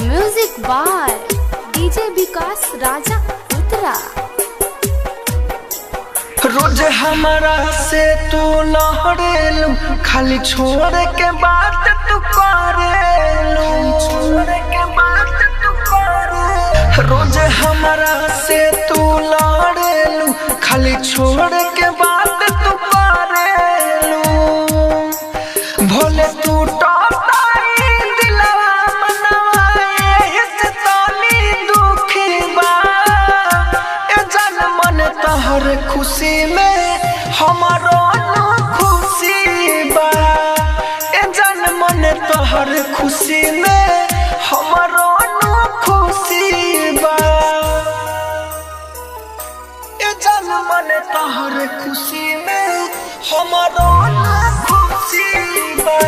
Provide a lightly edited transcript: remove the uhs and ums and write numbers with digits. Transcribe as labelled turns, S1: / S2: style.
S1: Music by DJ विकास राजा उतरा।
S2: रोज हमारा से तू लहरेलू, खाली छोड़ के बात तू करेलू, छोड़ के बात तू करे। रोज हमारा से तू लहरेलू, खाली छोड़ के बात तू करेलू। भोले तू टोटाई दिलवा मनवा एही से तनी दुखी बा। ए जान मन तोहर खुशी में हमारो खुशी बा। ए जान मन तोहर खुशी में हमारो खुशी बा। ए जान मन तोहर खुशी में हमारो खुशी बा।